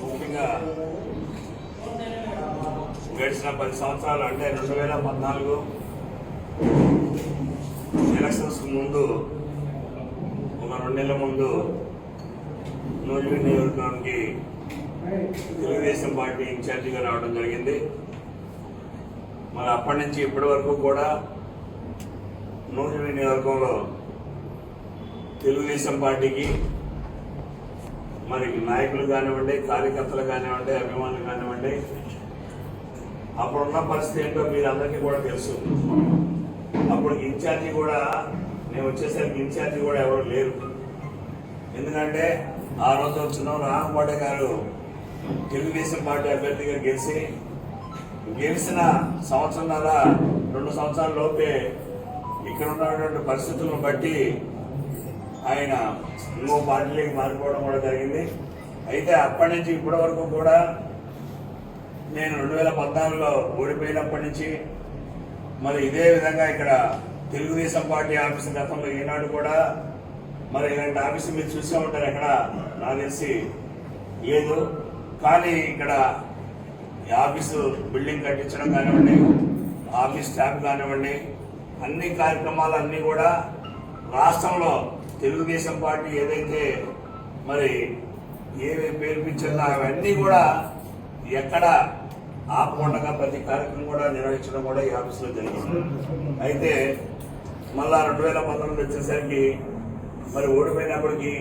ముఖ్యంగా గడిచిన 10 సంవత్సరాలు అంటే 2014 ఎలక్షన్స్ ముందు ఒక 2 నెలల ముందు నూజివీడు నియోజకవర్గానికి తెలుగుదేశం పార్టీ ఇన్ఛార్జిగా రావడం జరిగింది. మరి అప్పటి నుంచి ఇప్పటి వరకు కూడా నూజివీడు నియోజకవర్గంలో తెలుగుదేశం పార్టీకి మరి నాయకులు కానివ్వండి, కార్యకర్తలు కానివ్వండి, అభిమానులు కానివ్వండి, అప్పుడున్న పరిస్థితి ఏంటో మీరందరికీ కూడా తెలుసు. అప్పుడు ఇన్ఛార్జి కూడా నేను వచ్చేసరికి ఇన్ఛార్జి కూడా ఎవరు లేరు. ఎందుకంటే ఆ రోజు వచ్చిన రామకోట గారు తెలుగుదేశం పార్టీ అభ్యర్థిగా గెలిచిన సంవత్సరంన్నర 2 సంవత్సరాల లోపే ఇక్కడ ఉన్నటువంటి పరిస్థితులను బట్టి ఆయన ఇంకో పార్టీలోకి మారిపోవడం కూడా జరిగింది. అయితే అప్పటి నుంచి ఇప్పటి వరకు కూడా నేను 2014లో ఓడిపోయినప్పటి నుంచి మరి ఇదే విధంగా ఇక్కడ తెలుగుదేశం పార్టీ ఆఫీసు గతంలో ఈనాడు కూడా మరి ఇలాంటి ఆఫీసు మీరు చూసే ఉంటారు. ఎక్కడ నాకు తెలిసి లేదు. కానీ ఇక్కడ ఈ ఆఫీసు బిల్డింగ్ కట్టించడం కానివ్వండి, ఆఫీస్ స్టాఫ్ కానివ్వండి, అన్ని కార్యక్రమాలు అన్నీ కూడా రాష్ట్రంలో తెలుగుదేశం పార్టీ ఏదైతే మరి ఏవి పేర్పించిందో అవన్నీ కూడా ఎక్కడ ఆపకుండా ప్రతి కార్యక్రమం కూడా నిర్వహించడం కూడా ఈ ఆఫీసులో జరిగింది. అయితే మళ్ళా 2019 వచ్చేసరికి మరి ఓడిపోయినప్పటికీ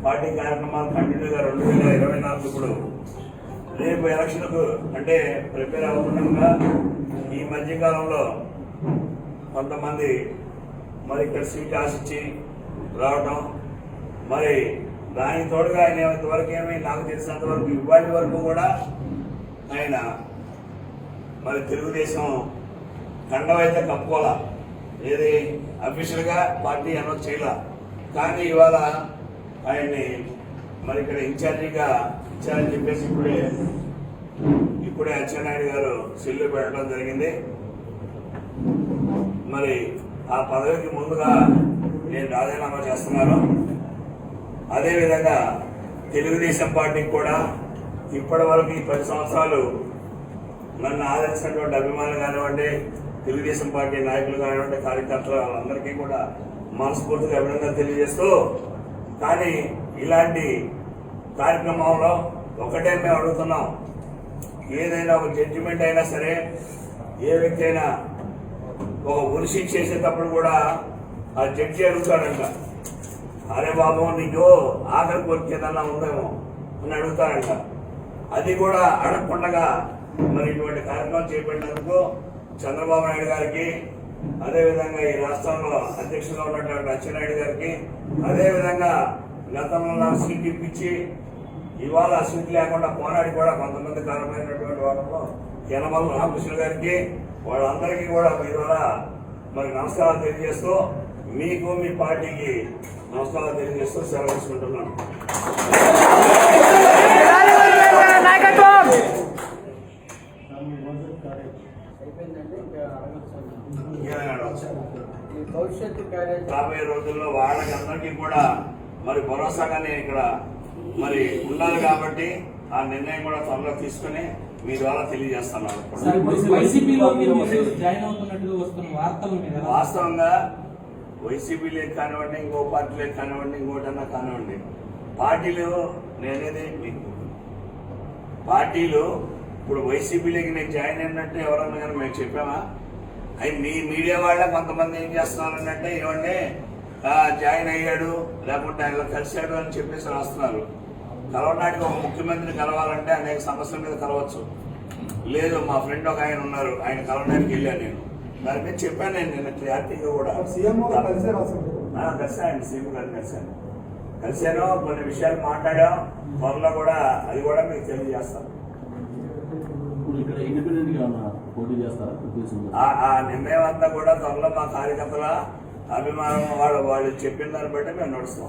పార్టీ కార్యక్రమాలు కంటిన్యూగా 2024 ఇప్పుడు రేపు ఎలక్షన్కు అంటే ప్రిపేర్ అవ్వకుండా ఈ మధ్యకాలంలో కొంతమంది మరి ఇక్కడ సీట్ ఆశించి రావడం, మరి దానికి తోడుగా ఆయన ఇంతవరకు నాకు తెలిసినంత వరకు ఇవాటి వరకు కూడా ఆయన మరి తెలుగుదేశం కండవైతే కప్పుకోవాలా, ఏది అఫీషియల్గా పార్టీ అనౌన్స్ చేయాల. కానీ ఇవాళ ఆయన్ని మరి ఇక్కడ ఇన్ఛార్జిగా ఇచ్చారని చెప్పేసి ఇప్పుడే అచ్చెన్నాయుడు గారు సెల్లు పెట్టడం జరిగింది. మరి ఆ పదవికి ముందుగా నేను రాజీనామా చేస్తున్నాను. అదేవిధంగా తెలుగుదేశం పార్టీకి కూడా ఇప్పటి వరకు ఈ 10 సంవత్సరాలు నన్ను ఆదరించినటువంటి అభిమానులు కానివ్వండి, తెలుగుదేశం పార్టీ నాయకులు కానివ్వండి, కార్యకర్తలు వాళ్ళందరికీ కూడా మనస్ఫూర్తిగా అభినందన తెలియజేస్తూ, కానీ ఇలాంటి కార్యక్రమంలో ఒకటే మేము అడుగుతున్నాం, ఏదైనా ఒక జడ్జిమెంట్ అయినా సరే, ఏ వ్యక్తి అయినా ఒక ఉరిశిక్ష చేసేటప్పుడు కూడా ఆ జడ్జి అడుగుతాడంట, అరే బాబు నీకు ఆఖరి కోరిక ఏదన్నా ఉందేమో అని అడుగుతాడంట. అది కూడా అడగకుండా మరి ఇటువంటి కార్యక్రమం చేపట్టినందుకు చంద్రబాబు నాయుడు గారికి, అదేవిధంగా ఈ రాష్ట్రంలో అధ్యక్షులుగా ఉన్నటువంటి అచ్చెన్నాయుడు గారికి, అదేవిధంగా గతంలో నాకు సీట్ ఇప్పించి ఇవాళ సీట్ లేకుండా పోరాడి కూడా కొంతమంది కారణమైనటువంటి వాళ్ళలో యనమల రామకృష్ణ గారికి, వాళ్ళందరికీ కూడా మీ ద్వారా మరి నమస్కారాలు తెలియజేస్తూ, మీకు మీ పార్టీకి నమస్కారాలు తెలియజేస్తూ సెలవు తీసుకుంటున్నాను. రాబోయే రోజుల్లో వాళ్ళకి అందరికీ కూడా మరి భరోసాగా నేను ఇక్కడ మరి ఉండాలి కాబట్టి ఆ నిర్ణయం కూడా త్వరలో తీసుకుని మీ ద్వారా తెలియజేస్తున్నాను. వాస్తవంగా వైసీపీలకు కానివ్వండి, ఇంకో పార్టీలకు కానివ్వండి, ఇంకోటన్నా కానివ్వండి, పార్టీలు నేనేది మీకు పార్టీలు ఇప్పుడు వైసీపీలోకి నేను జాయిన్ అయినట్టు ఎవరన్నా కానీ మేము చెప్పామా? అవి మీ మీడియా వాళ్ళ కొంతమంది ఏం చేస్తున్నారంటే ఏమంటే జాయిన్ అయ్యాడు లేకుంటే ఆయన కలిశాడు అని చెప్పేసి రాస్తున్నారు. కలవడానికి ఒక ముఖ్యమంత్రిని కలవాలంటే అనేక సమస్యల మీద కలవచ్చు. లేదు మా ఫ్రెండ్ ఒక ఆయన ఉన్నారు, ఆయన కలవడానికి వెళ్ళాను నేను. దాని మీద చెప్పాను నేను నిన్న క్లారిటీగా కూడా. కలిసాను సీఎం గారిని కలిశాను, కొన్ని విషయాలు మాట్లాడాం. త్వరలో కూడా అది కూడా మీకు తెలియజేస్తాను. ఆ నిర్ణయం అంతా కూడా త్వరలో మా కార్యకర్తల అభిమానం వాళ్ళు చెప్పిన దాన్ని బట్టి మేము నడుస్తాం.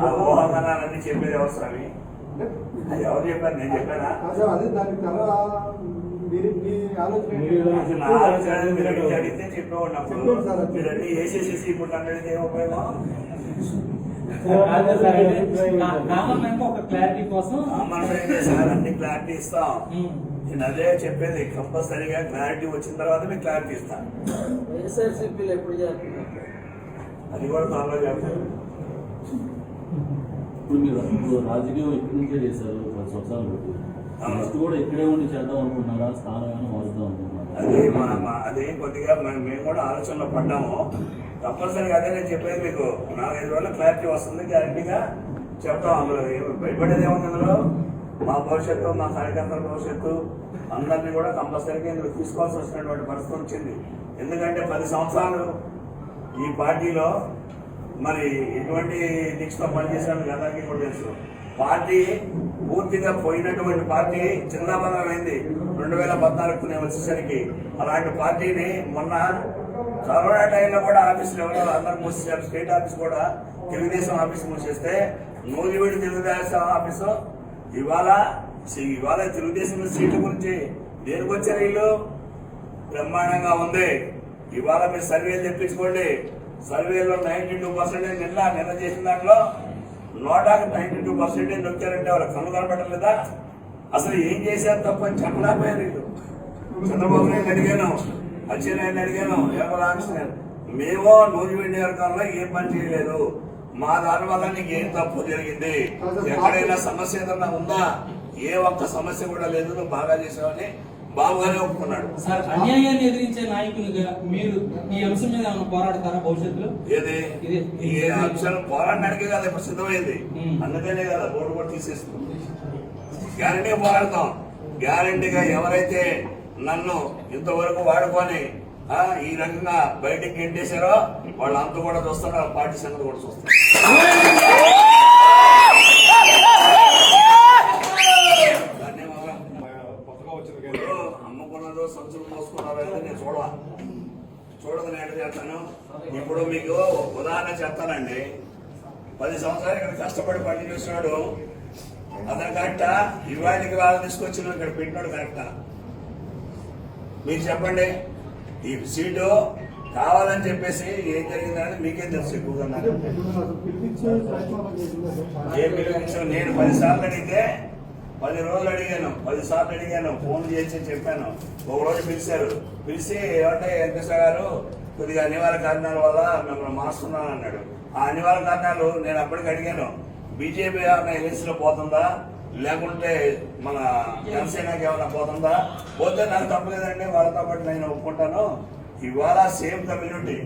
ఆ ఊహాగానాలన్నీ చెప్పేది ఎవరు స్వామి? ఎవరు చెప్పారు? నేను చెప్పానా? నా ఆలోచన మీరు అడిగితే చెప్పేవాడినప్పుడు మీరు అన్ని వేసేసేసి ఇప్పుడు అన్నది ఏం ఉపయోగం? సార్ అన్ని క్లారిటీ ఇస్తాం. నేను అదే చెప్పేది, కంపల్సరీగా క్లారిటీ వచ్చిన తర్వాత మీకు క్లారిటీ ఇస్తాను. అది కూడా త్వరలో చెప్తాను. ఇప్పుడు మీరు రాజకీయం ఎక్కడి నుంచే చేశారు, 10 సంవత్సరాలు నెక్స్ట్ కూడా ఇక్కడే ఉండి చేద్దాం అనుకుంటున్నారా? స్థానం ఏమైనా మారుద్దాం అనుకుంటున్నారా? అదే కొద్దిగా మేము కూడా ఆలోచనలో పడ్డాము. తప్పనిసరిగా అదే నేను చెప్పేది మీకు 4-5 రోజుల్లో క్లారిటీ వస్తుంది, గ్యారంటీగా చెప్తాం. అందులో భయపడేది ఏముంది? అందులో మా భవిష్యత్తు, మా కార్యకర్తల భవిష్యత్తు అందరినీ కూడా కంపల్సరీగా ఇందులో తీసుకోవాల్సి వచ్చినటువంటి పరిస్థితి వచ్చింది. ఎందుకంటే 10 సంవత్సరాలు ఈ పార్టీలో మరి ఎటువంటి దీక్షతో పనిచేసాను అందరికీ కూడా తెలుసు. పార్టీ పూర్తిగా పోయినటువంటి పార్టీ చిన్నబలమైంది 2014 నేను వచ్చేసరికి. అలాంటి పార్టీని మొన్న కరోనా టైంలో కూడా ఆఫీసులు ఎవరో అందరూ మూసేసారు. స్టేట్ ఆఫీస్ కూడా తెలుగుదేశం ఆఫీస్ మూసేస్తే నూజివీడు తెలుగుదేశం ఆఫీసు ఇవాళ తెలుగుదేశం సీట్ల గురించి దేనికి వచ్చారు వీళ్ళు? బ్రహ్మాండంగా ఉంది. ఇవాళ మీరు సర్వేలు తెప్పించుకోండి. సర్వేలో 92% నిన్న చేసిన దాంట్లో 92% నొక్కారంటే వాళ్ళ కన్ను కనబడలేదా? అసలు ఏం చేశారు తప్పని చెప్పలేకపోయారు వీళ్ళు. చంద్రబాబు నాయుడు అడిగాను, అచ్చెన్నాయుడిని అడిగాను, రామకృష్ణ, మేము నూజివీడు నియోజకవర్గంలో ఏం పని చేయలేదు, మా దాని వల్ల నీకు ఏం తప్పు జరిగింది, ఎక్కడైనా సమస్య ఏదన్నా ఉందా? ఏ ఒక్క సమస్య కూడా లేదు, నువ్వు బాగా చేసావని బాబుగానే ఒప్పుకున్నాడు. సార్, అన్యాయాన్ని ఎదిరించే నాయకులుగా మీరు ఈ అంశం మీద ఏమైనా పోరాడతారా భవిష్యత్తులో? ఏది ఈ అంశాలు పోరాడడానికి కదా ఇప్పుడు సిద్ధమైంది. అందుకనే కదా బోర్డు కూడా తీసేస్తుంది. గ్యారంటీగా పోరాడతాం. గ్యారంటీగా ఎవరైతే నన్ను ఇంతవరకు వాడుకొని ఈ రకంగా బయటికి గెంటేశారో వాళ్ళంతా కూడా చూస్తారు, పార్టీ సంగతి కూడా చూస్తారు. అమ్ముకున్నదో సంచులు మోసుకున్నారో నేను చూడదు నేను చేస్తాను. ఇప్పుడు మీకు ఉదాహరణ చెప్తానండి. 10 సంవత్సరాలు ఇక్కడ కష్టపడి పని చేస్తున్నాడు అతను కరెక్టా? ఇవాళకి వాళ్ళు తీసుకొచ్చిన ఇక్కడ పెట్టినాడు కరెక్టా? మీరు చెప్పండి. ఈ సీటు కావాలని చెప్పేసి ఏం జరిగిందనేది మీకేం తెలుసు ఎక్కువగా. ఏం పిలిపించాను నేను 10 సార్లు అడిగితే 10 రోజులు అడిగాను, 10 సార్లు అడిగాను, ఫోన్ చేసి చెప్పాను. ఒక రోజు పిలిచి ఏమంటే వెంకటేశ్వర గారు కొద్దిగా అనివార్య కారణాల వల్ల మిమ్మల్ని మార్చుకున్నాను అన్నాడు. ఆ అనివార్య కారణాలు నేను అప్పటికి అడిగాను, బీజేపీ ఏమైనా ఎలక్షన్ లో పోతుందా, లేకుంటే మన జనసేనకి ఏమైనా పోతుందా? పోతే నాకు తప్పలేదండి, వాళ్ళతో పాటు నేను ఒప్పుకుంటాను. ఇవాళ సేమ్ కమ్యూనిటీ,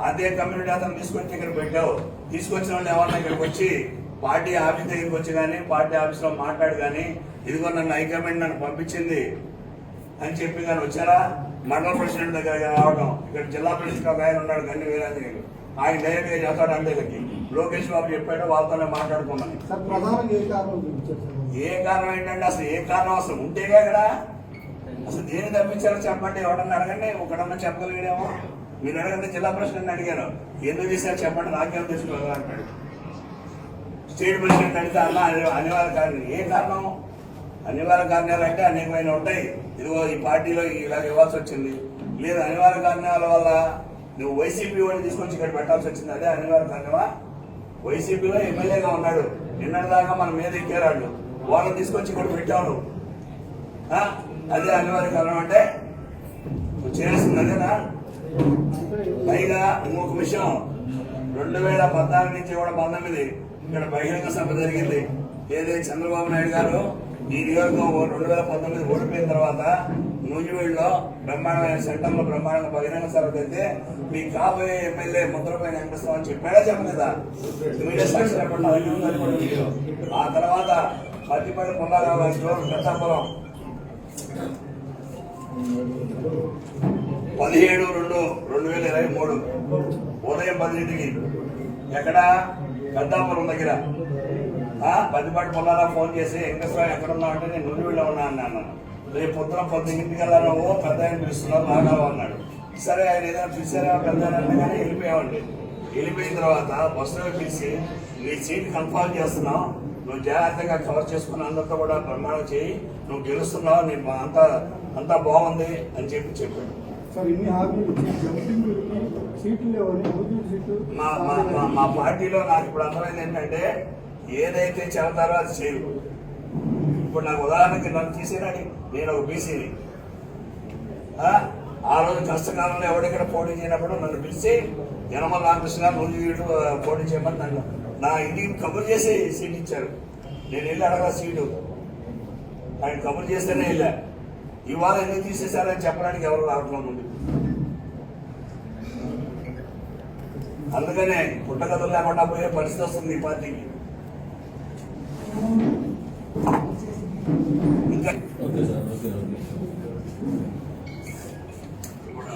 అదే కమ్యూనిటీ అతను తీసుకొచ్చి ఇక్కడ పెట్టావు. తీసుకొచ్చిన వాళ్ళు ఏమన్నా ఇక్కడికి వచ్చి పార్టీ ఆఫీస్ దగ్గరికి వచ్చి కానీ పార్టీ ఆఫీస్ లో మాట్లాడి కానీ ఇదిగో నన్ను హైకమాండ్ నన్ను పంపించింది అని చెప్పి కానీ వచ్చారా? మండల ప్రెసిడెంట్ దగ్గర రావడం, ఇక్కడ జిల్లా ప్రెసిడెంట్ ఒక ఆయన ఉన్నాడు గన్ని వీరాంజనేయులు, ఆయన డైరెక్ట్ గా చేస్తాడు. అందరికి లోకేష్ బాబు చెప్పాడు, వాళ్ళతోనే మాట్లాడుకున్నాను. ఏ కారణం ఏంటంటే అసలు ఏ కారణం అసలు ఉంటేగా ఇక్కడ అసలు దేని తప్పించారో చెప్పండి. ఎవడన్నా అడగండి, ఒకడన్నా చెప్పగలిగాడేమో. మీరు అడగండి, జిల్లా ప్రెసిడెంట్ అడిగాను ఎందుకు చేశారు చెప్పండి, నాకేం తెలుసుకోవాలి అంటాడు. స్టేట్ ప్రెసిడెంట్ అడిగితే అన్న అనివార్య కారణం. ఏ కారణం? అనివార్య కారణాలు అంటే అనేకమైన ఉంటాయి. ఇదిగో ఈ పార్టీలో ఇలా ఇవ్వాల్సి వచ్చింది, లేదు అనివార్య కారణాల వల్ల నువ్వు వైసీపీ వాడిని తీసుకొచ్చి ఇక్కడ పెట్టాల్సి వచ్చింది, అదే అనివార్య కారణమా? వైసీపీలో ఎమ్మెల్యేగా ఉన్నాడు, నిన్నటిదాకా మన మీద ఎక్కారాడు, వాళ్ళని తీసుకొచ్చి ఇక్కడ పెట్టావు, అదే అనివార్య కారణం అంటే నువ్వు చేయాల్సింది అదేనా? పైగా ఇంకొక విషయం, 2014 నుంచి కూడా 19 ఇక్కడ బహిరంగ సభ జరిగింది. ఏదైతే చంద్రబాబు నాయుడు గారు ఈ నియోజకవర్గం 2019 ఓడిపోయిన తర్వాత నూజివీడులో బ్రహ్మాండమైన సెంటర్లో బ్రహ్మాండంగా బహిరంగ సభ అయితే మీకు కాబోయే ఎమ్మెల్యే ముద్రపైన వెంకటేశ్వర అని చెప్పాడా చెప్పలేదా? మీరే సాక్షి చెప్పండి. అది ఉందని కూడా వీడియో. ఆ తర్వాత పత్తిపల్లి పుల్లారావు గారి స్టోర్ పెద్దాపురం 17/2/2023 ఉదయం 10 ఎక్కడ పెద్దాపురం దగ్గర పత్తిపాటి పుల్లారావు ఫోన్ చేసి వెంకటేశ్వర ఎక్కడ ఉన్నావు అంటే నేను నూజివీడులో ఉన్నా అన్నాను. రేపు పొద్దున 10 కల్లా నువ్వు పెద్ద ఆయన పిలుస్తున్నావు రాగావు అన్నాడు. సరే ఆయన ఏదైనా పిలిచారా పెద్ద అంటే కానీ వెళ్ళిపోయామండి. వెళ్ళిపోయిన తర్వాత బస్సులో పిలిచి నీ సీట్ కన్ఫర్మ్ చేస్తున్నావు, నువ్వు జాగ్రత్తగా కవర్ చేసుకుని అందరితో కూడా ప్రమాణం చేయి, నువ్వు గెలుస్తున్నావు, నీ అంతా బాగుంది అని చెప్పాడు. మా పార్టీలో నాకు ఇప్పుడు అర్థమైంది ఏంటంటే ఏదైతే చెబుతారో అది చేయరు. ఇప్పుడు నాకు ఉదాహరణకి నన్ను తీసేనని నేను ఒక బీసీని, ఆ రోజు కష్టకాలంలో ఎవడెక్కడ పోటీ చేయనప్పుడు నన్ను పిలిచి యనమల రామకృష్ణ గారు నూజివీడు పోటీ చేయమని నన్ను నా ఇంటికి కబురు చేసి సీట్ ఇచ్చారు. నేను వెళ్ళి అడగల సీటు, ఆయన కబురు చేస్తేనే వెళ్ళా. ఇవాళ ఎందుకు తీసేశారని చెప్పడానికి ఎవరు రావట్లేదు ముందు. అందుకనే పుట్టగతులు లేకుండా పోయే పరిస్థితి వస్తుంది ఈ పార్టీకి. ఇంకా ఓకే సార్, ఓకే.